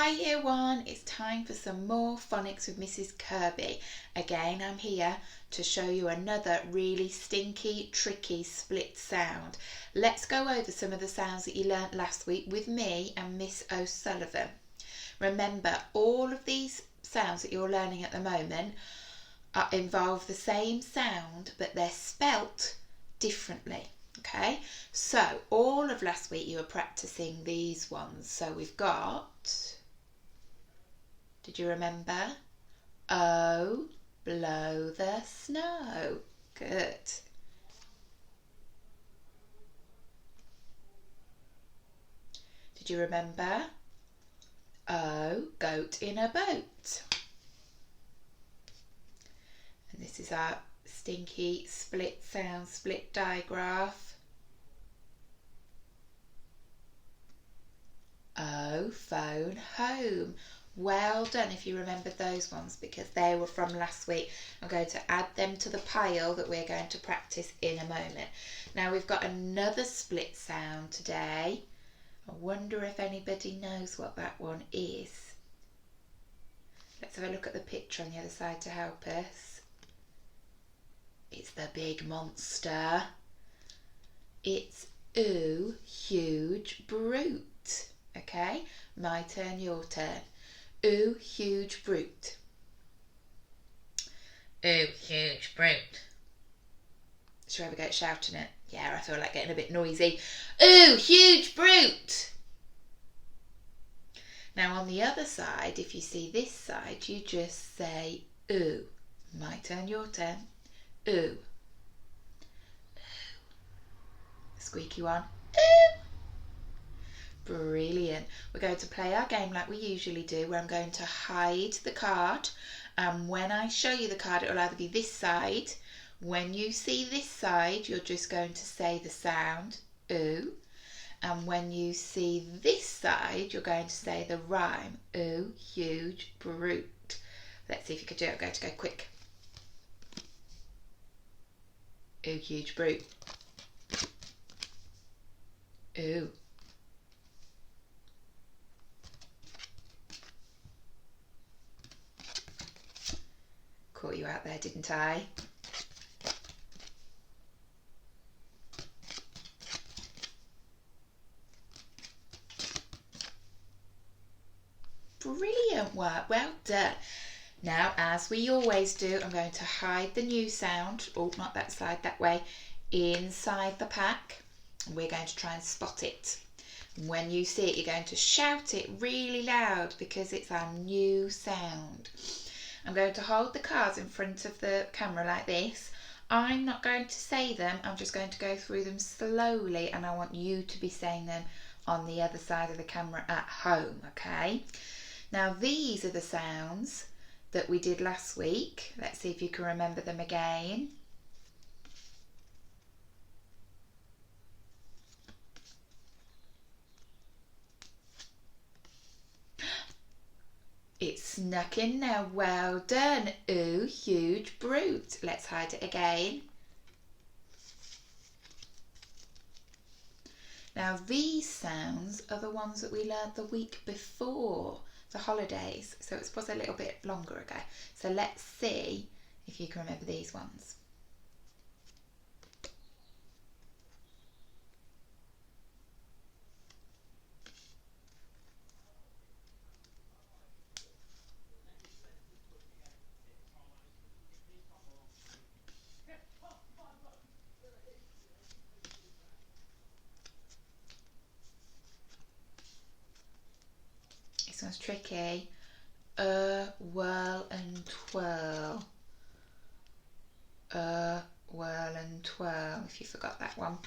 Hi Year 1, it's time for some more phonics with Mrs. Kirby. Again, I'm here to show you another really stinky, tricky split sound. Let's go over some of the sounds that you learnt last week with me and Miss O'Sullivan. Remember, all of these sounds that you're learning at the moment involve the same sound, but they're spelt differently. Okay, so all of last week you were practicing these ones. So we've got, did you remember? Oh, blow the snow. Good. Did you remember? Oh, goat in a boat. And this is our stinky split sound, split digraph. Oh, phone home. Well done if you remembered those ones, because they were from last week. I'm going to add them to the pile that we're going to practice in a moment. Now we've got another split sound today. I wonder if anybody knows what that one is. Let's have a look at the picture on the other side to help us. It's the big monster. It's ooh, huge brute. Okay, my turn, your turn. Ooh, huge brute. Ooh, huge brute. Shall I have a go at shouting it? Yeah, I feel like getting a bit noisy. Ooh, huge brute. Now on the other side, if you see this side, you just say ooh. My turn, your turn. Ooh. Squeaky one. Ooh. Brilliant. We're going to play our game like we usually do, where I'm going to hide the card, and when I show you the card, it will either be this side. When you see this side, you're just going to say the sound ooh, and when you see this side, you're going to say the rhyme ooh, huge brute. Let's see if you can do it. I'm going to go quick. Ooh, huge brute. Ooh. Caught you out there, didn't I? Brilliant work, well done. Now, as we always do, I'm going to hide the new sound, oh, not that side, that way, inside the pack. We're going to try and spot it. When you see it, you're going to shout it really loud because it's our new sound. I'm going to hold the cards in front of the camera like this. I'm not going to say them, I'm just going to go through them slowly, and I want you to be saying them on the other side of the camera at home, okay? Now these are the sounds that we did last week. Let's see if you can remember them again. It snuck in now, well done. Ooh, huge brute. Let's hide it again. Now these sounds are the ones that we learnt the week before the holidays, so it was a little bit longer ago. So let's see if you can remember these ones. This one's tricky. Whirl and twirl. Whirl and twirl, if you forgot that one.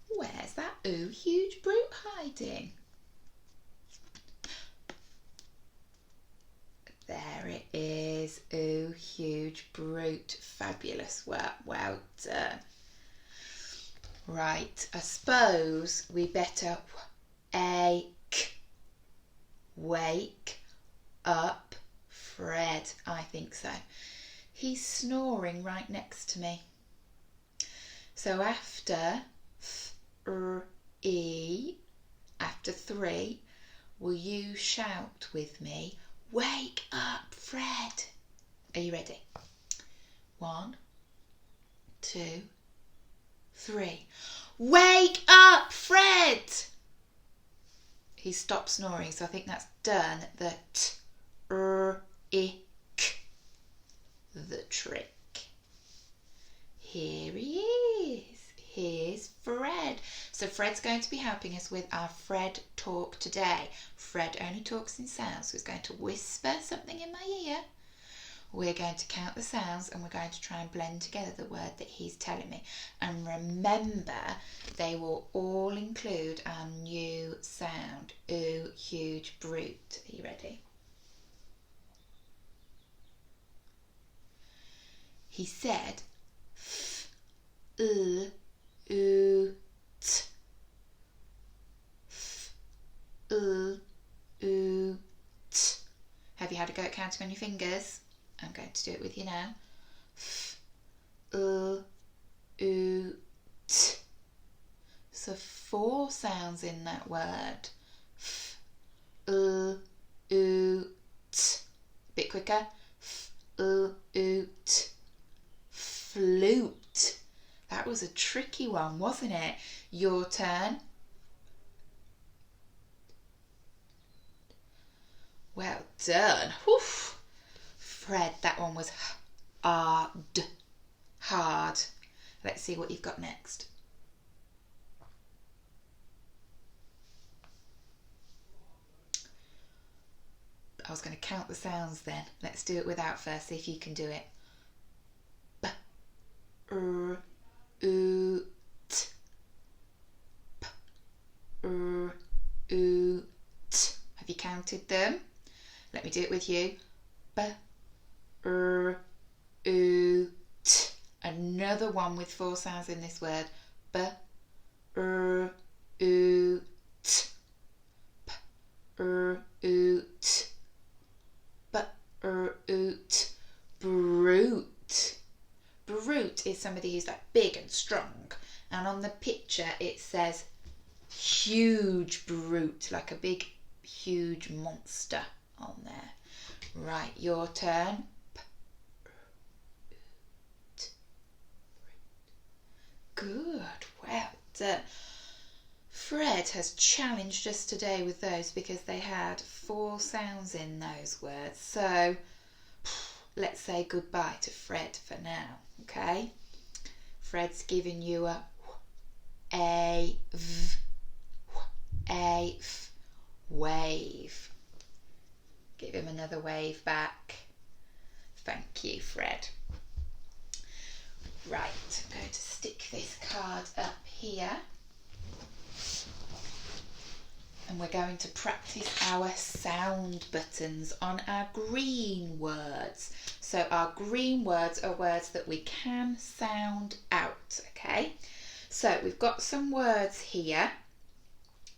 Where's that ooh, huge brute hiding? There it is. Ooh, huge brute. Fabulous work. Well done. Right, I suppose we better wake up Fred. I think so. He's snoring right next to me. So after after 3, will you shout with me, "Wake up, Fred"? Are you ready? 1, 2, 3. Wake up, Fred! He stopped snoring, so I think that's done the t-r-i-k, the trick. Here he is. Here's Fred. So Fred's going to be helping us with our Fred talk today. Fred only talks in sounds, so he's going to whisper something in my ear. We're going to count the sounds and we're going to try and blend together the word that he's telling me. And remember, they will all include our new sound. Ooh, huge brute. Are you ready? He said, f, l, oo, t. F, l, oo, t. Have you had a go at counting on your fingers? I'm going to do it with you now. F, l, oo, t. So 4 sounds in that word. F, l, oo, t. Bit quicker. F, l, oo, t. Flute. That was a tricky one, wasn't it? Your turn. Well done. Whew. Fred, that one was hard. Hard. Let's see what you've got next. I was going to count the sounds then. Let's do it without first, see if you can do it. B, r, oo, t. P, r, oo, t. Have you counted them? Let me do it with you. B, r, oo, t. Another one with 4 sounds in this word. B, r, oo, t. P, r, oo, t. B, r, oo, t. Brute. Brute is somebody who's like big and strong. And on the picture it says huge brute, like a big, huge monster on there. Right, your turn. Good, well done. Fred has challenged us today with those because they had 4 sounds in those words. So let's say goodbye to Fred for now, okay? Fred's giving you a v, a f, wave. Give him another wave back. Thank you, Fred. Right, I'm going to stick this card up here. And we're going to practice our sound buttons on our green words. So our green words are words that we can sound out, okay? So we've got some words here.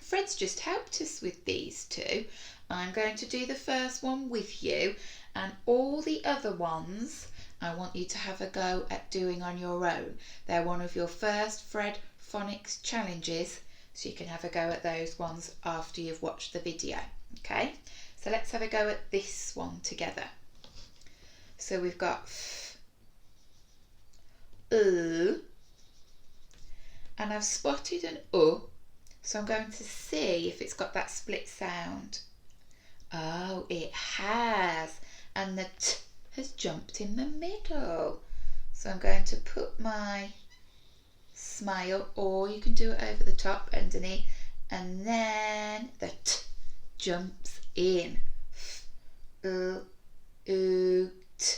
Fred's just helped us with these 2. I'm going to do the first one with you, and all the other ones I want you to have a go at doing on your own. They're one of your first Fred Phonics challenges, so you can have a go at those ones after you've watched the video, okay? So let's have a go at this one together. So we've got f, and I've spotted an u, so I'm going to see if it's got that split sound. Oh, it has, and the t has jumped in the middle. So I'm going to put my smile, or you can do it over the top, underneath, and then the t jumps in. F, l, oo, t,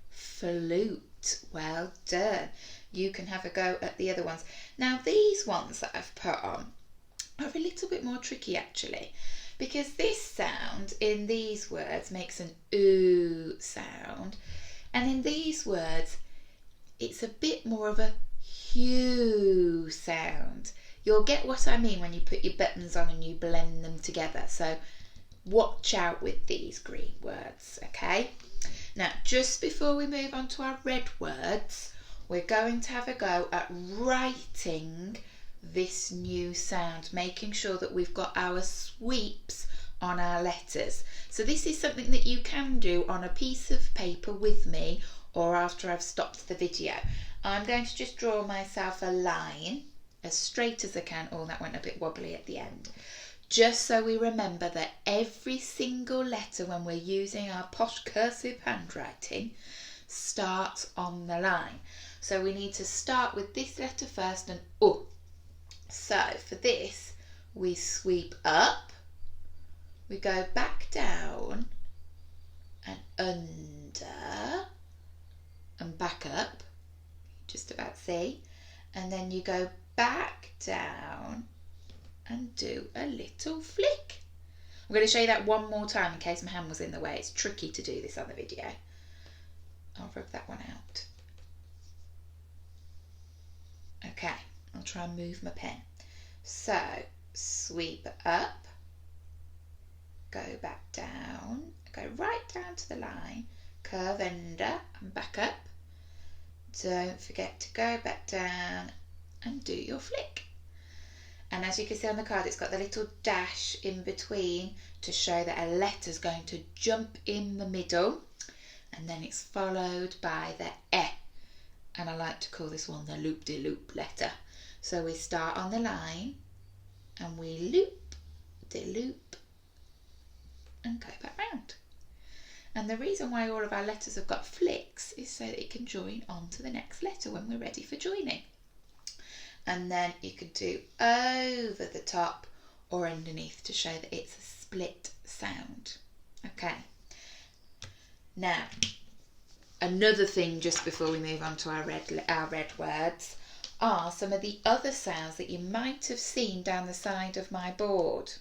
flute. Well done. You can have a go at the other ones. Now these ones that I've put on are a little bit more tricky actually, because this sound in these words makes an ooh sound, and in these words it's a bit more of a hue sound. You'll get what I mean when you put your buttons on and you blend them together. So watch out with these green words, okay? Now just before we move on to our red words, we're going to have a go at writing this new sound, making sure that we've got our sweeps on our letters. So this is something that you can do on a piece of paper with me or after I've stopped the video. I'm going to just draw myself a line as straight as I can. Oh, that went a bit wobbly at the end. Just so we remember that every single letter when we're using our posh cursive handwriting starts on the line. So we need to start with this letter first and oh. So for this, we sweep up, we go back down and under and back up, just about see, and then you go back down and do a little flick. I'm going to show you that one more time in case my hand was in the way. It's tricky to do this on the video. I'll rub that one out. Okay, I'll try and move my pen. So, sweep up, go back down, go right down to the line, curve under and back up. Don't forget to go back down and do your flick. And as you can see on the card, it's got the little dash in between to show that a letter's going to jump in the middle, and then it's followed by the E. And I like to call this one the loop-de-loop letter. So we start on the line and we loop-de-loop and go back round. And the reason why all of our letters have got flicks is so that it can join onto the next letter when we're ready for joining. And then you could do over the top or underneath to show that it's a split sound. Okay. Now, another thing just before we move on to our red words are some of the other sounds that you might have seen down the side of my board.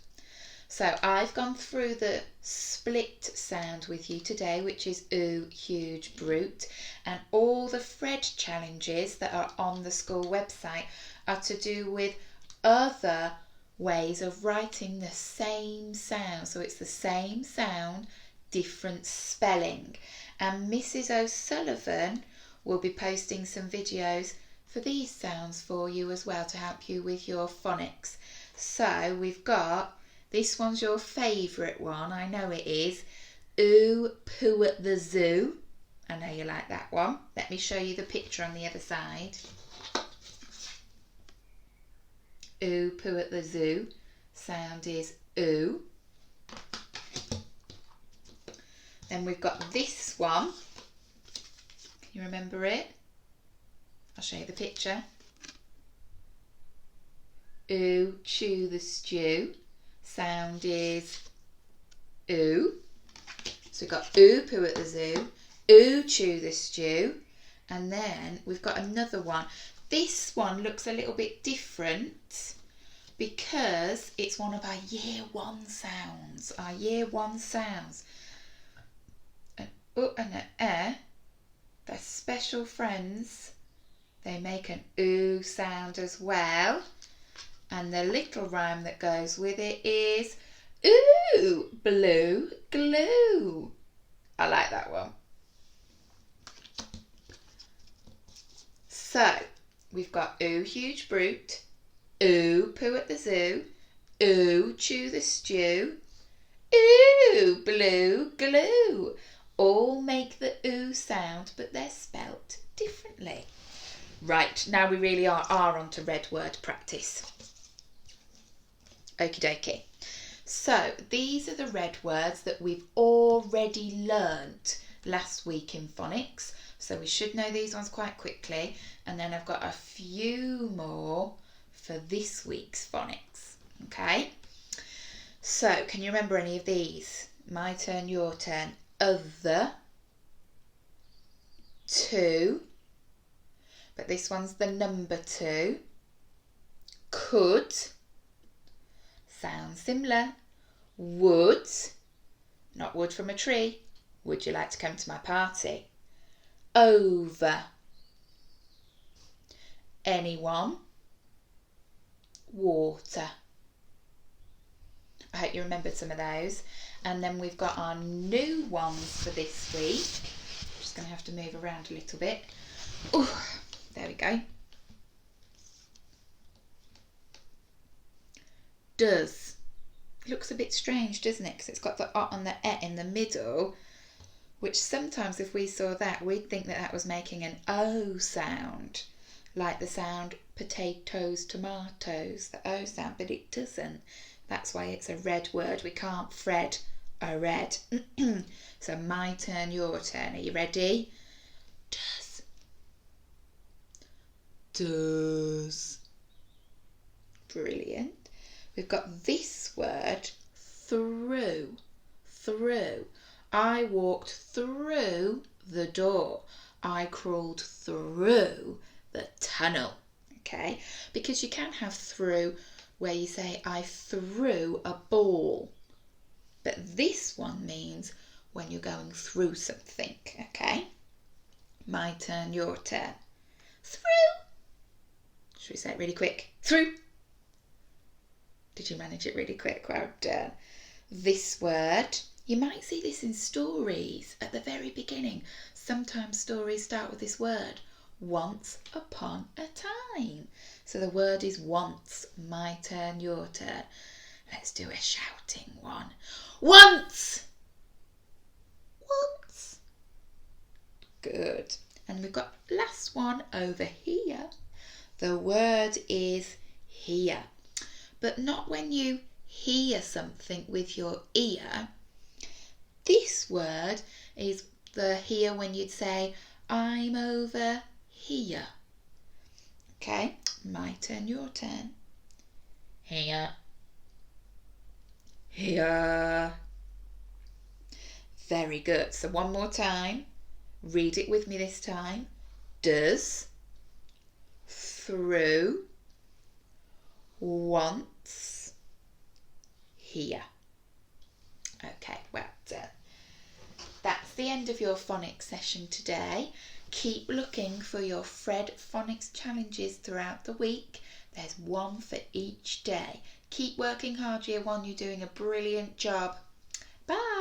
So I've gone through the split sound with you today, which is ooh, huge, brute, and all the Fred challenges that are on the school website are to do with other ways of writing the same sound. So it's the same sound, different spelling. And Mrs. O'Sullivan will be posting some videos for these sounds for you as well to help you with your phonics. So we've got, this one's your favourite one, I know it is, ooh, poo at the zoo. I know you like that one. Let me show you the picture on the other side. Ooh, poo at the zoo. Sound is ooh. Then we've got this one. Can you remember it? I'll show you the picture. Ooh, chew the stew. Sound is ooh. So we've got ooh, poo at the zoo. Ooh, chew the stew. And then we've got another one. This one looks a little bit different because it's one of our year one sounds. Our year one sounds. An ooh and an eh. They're special friends. They make an ooh sound as well. And the little rhyme that goes with it is ooh, blue glue. I like that one. So we've got ooh, huge brute, ooh, poo at the zoo, ooh, chew the stew, ooh, blue glue. All make the ooh sound, but they're spelt differently. Right, now we really are on to red word practice. Okie dokie. So these are the red words that we've already learnt last week in phonics. So we should know these ones quite quickly. And then I've got a few more for this week's phonics. Okay. So can you remember any of these? My turn, your turn. Other. Two. But this one's the number 2. Could. Sounds similar. Would. Not wood from a tree. Would you like to come to my party? Over. Anyone. Water. I hope you remembered some of those. And then we've got our new ones for this week. Just going to have to move around a little bit. Ooh, there we go. Does. It looks a bit strange, doesn't it? Because it's got the ot and the et in the middle, which sometimes if we saw that, we'd think that that was making an O sound, like the sound potatoes, tomatoes, the O sound, but it doesn't. That's why it's a red word. We can't Fred a red. So my turn, your turn. Are you ready? Does. Does. Brilliant. We've got this word, through. Through. I walked through the door. I crawled through the tunnel. Okay? Because you can have through where you say, I threw a ball. But this one means when you're going through something. Okay? My turn, your turn. Through. Should we say it really quick? Through. Did you manage it really quick? Well done. This word, you might see this in stories at the very beginning. Sometimes stories start with this word. Once upon a time. So the word is once. My turn, your turn. Let's do a shouting one. Once! Once. Good. And we've got last one over here. The word is hear. But not when you hear something with your ear. This word is the hear when you'd say, I'm over here. Okay, my turn, your turn. Here. Here. Very good. So one more time. Read it with me this time. Does. Through. Once. Here. Okay, well done. That's the end of your phonics session today. Keep looking for your Fred phonics challenges throughout the week. There's one for each day. Keep working hard, Year 1. You're doing a brilliant job. Bye.